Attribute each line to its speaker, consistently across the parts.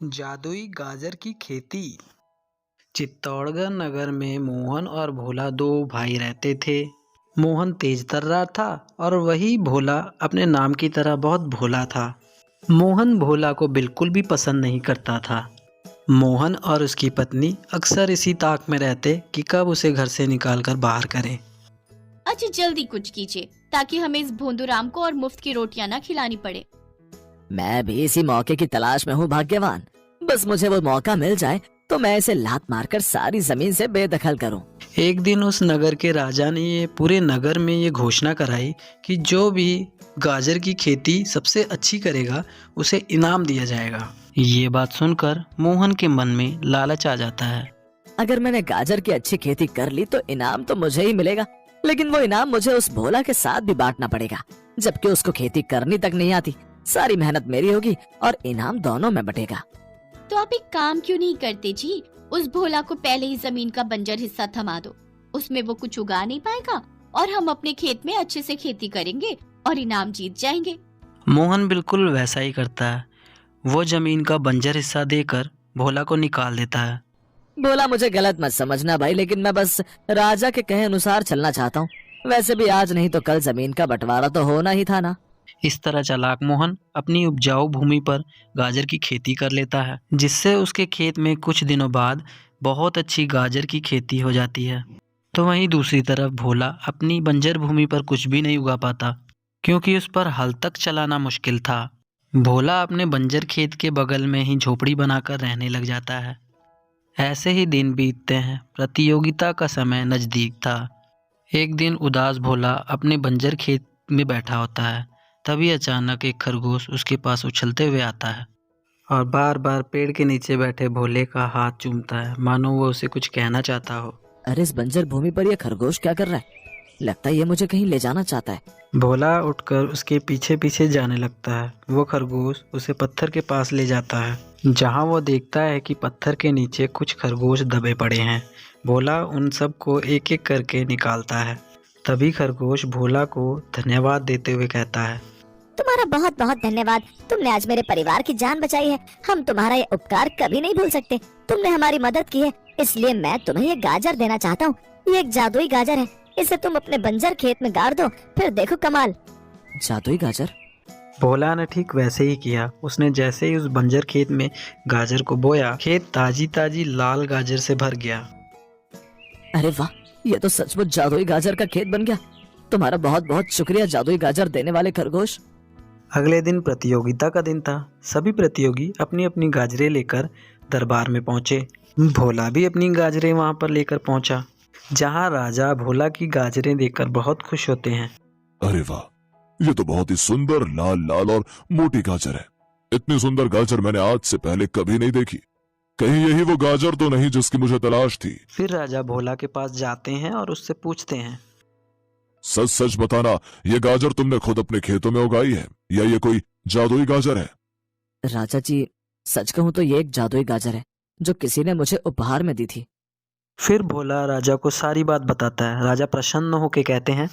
Speaker 1: जादुई गाजर की खेती। चित्तौड़गढ़ नगर में मोहन और भोला दो भाई रहते थे। मोहन तेज तर्रार था और वही भोला अपने नाम की तरह बहुत भोला था। मोहन भोला को बिल्कुल भी पसंद नहीं करता था। मोहन और उसकी पत्नी अक्सर इसी ताक में रहते कि कब उसे घर से निकालकर बाहर करें।
Speaker 2: अच्छा जल्दी कुछ कीजिए ताकि हमें इस भोंदूराम को और मुफ्त की रोटियां ना खिलानी पड़े।
Speaker 3: मैं भी इसी मौके की तलाश में हूँ भाग्यवान। बस मुझे वो मौका मिल जाए तो मैं इसे लात मारकर सारी जमीन से बेदखल करूं।
Speaker 1: एक दिन उस नगर के राजा ने ये पूरे नगर में ये घोषणा कराई कि जो भी गाजर की खेती सबसे अच्छी करेगा उसे इनाम दिया जाएगा। ये बात सुनकर मोहन के मन में लालच आ जाता है।
Speaker 3: अगर मैंने गाजर की अच्छी खेती कर ली तो इनाम तो मुझे ही मिलेगा, लेकिन वो इनाम मुझे उस भोला के साथ भी बांटना पड़ेगा, जबकि उसको खेती करनी तक नहीं आती। सारी मेहनत मेरी होगी और इनाम दोनों में बटेगा।
Speaker 2: तो आप एक काम क्यों नहीं करते जी, उस भोला को पहले ही जमीन का बंजर हिस्सा थमा दो। उसमें वो कुछ उगा नहीं पाएगा और हम अपने खेत में अच्छे से खेती करेंगे और इनाम जीत जाएंगे।
Speaker 1: मोहन बिल्कुल वैसा ही करता है। वो जमीन का बंजर हिस्सा देकर भोला को निकाल देता है।
Speaker 3: भोला मुझे गलत मत समझना भाई, लेकिन मैं बस राजा के कहे अनुसार चलना चाहता हूँ। वैसे भी आज नहीं तो कल जमीन का बंटवारा तो होना ही था ना।
Speaker 1: इस तरह चालाक मोहन अपनी उपजाऊ भूमि पर गाजर की खेती कर लेता है, जिससे उसके खेत में कुछ दिनों बाद बहुत अच्छी गाजर की खेती हो जाती है। तो वहीं दूसरी तरफ भोला अपनी बंजर भूमि पर कुछ भी नहीं उगा पाता, क्योंकि उस पर हल तक चलाना मुश्किल था। भोला अपने बंजर खेत के बगल में ही झोपड़ी बनाकर रहने लग जाता है। ऐसे ही दिन बीतते हैं। प्रतियोगिता का समय नज़दीक था। एक दिन उदास भोला अपने बंजर खेत में बैठा होता है। तभी अचानक एक खरगोश उसके पास उछलते हुए आता है और बार बार पेड़ के नीचे बैठे भोले का हाथ चूमता है, मानो वो उसे कुछ कहना चाहता हो।
Speaker 3: अरे इस बंजर भूमि पर यह खरगोश क्या कर रहा है? लगता है ये मुझे कहीं ले जाना चाहता है।
Speaker 1: भोला उठकर उसके पीछे पीछे जाने लगता है। वो खरगोश उसे पत्थर के पास ले जाता है, जहाँ वो देखता है कि पत्थर के नीचे कुछ खरगोश दबे पड़े हैं। भोला उन सब को एक एक करके निकालता है। तभी खरगोश भोला को धन्यवाद देते हुए कहता है,
Speaker 4: तुम्हारा बहुत बहुत धन्यवाद। तुमने आज मेरे परिवार की जान बचाई है। हम तुम्हारा ये उपकार कभी नहीं भूल सकते। तुमने हमारी मदद की है, इसलिए मैं तुम्हें ये गाजर देना चाहता हूँ। ये एक जादुई गाजर है। इसे तुम अपने बंजर खेत में गाड़ दो, फिर देखो कमाल।
Speaker 3: जादुई गाजर?
Speaker 1: भोला ने ठीक वैसे ही किया। उसने जैसे ही उस बंजर खेत में गाजर को बोया, खेत ताजी ताजी लाल गाजर से भर गया।
Speaker 3: अरे वाह, ये तो सचमुच जादुई गाजर का खेत बन गया। तुम्हारा बहुत बहुत शुक्रिया जादुई गाजर देने वाले खरगोश।
Speaker 1: अगले दिन प्रतियोगिता का दिन था। सभी प्रतियोगी अपनी अपनी गाजरें लेकर दरबार में पहुंचे। भोला भी अपनी गाजरें वहां पर लेकर पहुंचा, जहां राजा भोला की गाजरें देखकर बहुत खुश होते हैं।
Speaker 5: अरे वाह, ये तो बहुत ही सुंदर लाल लाल और मोटी गाजर है। इतनी सुंदर गाजर मैंने आज से पहले कभी नहीं देखी। कहीं यही वो गाजर तो नहीं जिसकी मुझे तलाश थी?
Speaker 1: फिर राजा भोला के पास जाते हैं और उससे पूछते हैं,
Speaker 5: सच सच बताना, ये गाजर तुमने खुद अपने खेतों में उगाई है या ये कोई जादुई गाजर है?
Speaker 3: राजा जी, सच कहूँ तो ये एक जादुई गाजर है जो किसी ने मुझे उपहार में दी थी।
Speaker 1: फिर भोला राजा को सारी बात बताता है। राजा प्रसन्न होकर कहते हैं,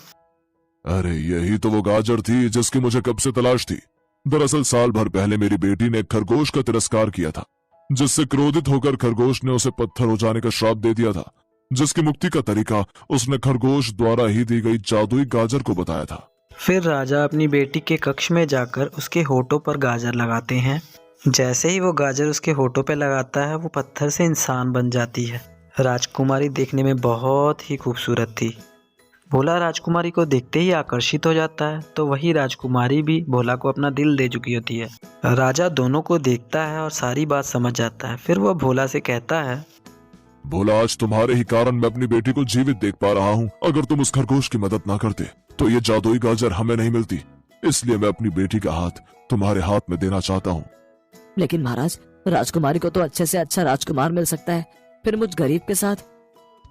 Speaker 5: अरे यही तो वो गाजर थी जिसकी मुझे कब से तलाश थी। दरअसल साल भर पहले मेरी बेटी ने एक खरगोश का तिरस्कार किया था, जिससे क्रोधित होकर खरगोश ने उसे पत्थर हो जाने का श्राप दे दिया था, जिसकी मुक्ति का तरीका उसने खरगोश द्वारा ही दी गई जादुई गाजर को बताया था।
Speaker 1: फिर राजा अपनी बेटी के कक्ष में जाकर उसके होठों पर गाजर लगाते हैं। जैसे ही वो गाजर उसके होठों पर लगाता है, वो पत्थर से इंसान बन जाती है। राजकुमारी देखने में बहुत ही खूबसूरत थी। भोला राजकुमारी को देखते ही आकर्षित हो जाता है, तो वही राजकुमारी भी भोला को अपना दिल दे चुकी होती है। राजा दोनों को देखता है और सारी बात समझ जाता है। फिर वह भोला से कहता है,
Speaker 5: भोला, आज तुम्हारे ही कारण मैं अपनी बेटी को जीवित देख पा रहा हूँ। अगर तुम उस खरगोश की मदद ना करते तो ये जादुई गाजर हमें नहीं मिलती। इसलिए मैं अपनी बेटी का हाथ तुम्हारे हाथ में देना चाहता हूँ।
Speaker 3: लेकिन महाराज, राजकुमारी को तो अच्छे से अच्छा राजकुमार मिल सकता है, फिर मुझ गरीब के साथ?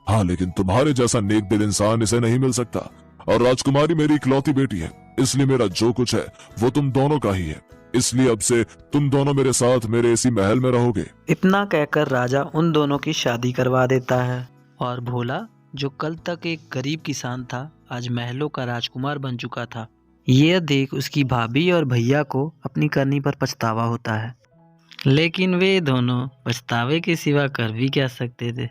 Speaker 5: हाँ, लेकिन तुम्हारे जैसा नेक दिल इंसान इसे नहीं मिल सकता। और राजकुमारी मेरी इकलौती बेटी है, इसलिए मेरा जो कुछ है वो तुम दोनों का ही है। इसलिए अब से तुम दोनों मेरे साथ मेरे इसी महल में रहोगे।
Speaker 1: इतना कहकर राजा उन दोनों की शादी करवा देता है। और भोला, जो कल तक एक गरीब किसान था, आज महलों का राजकुमार बन चुका था। यह देख उसकी भाभी और भैया को अपनी करनी पर पछतावा होता है। लेकिन वे दोनों पछतावे के सिवा कर भी क्या सकते थे।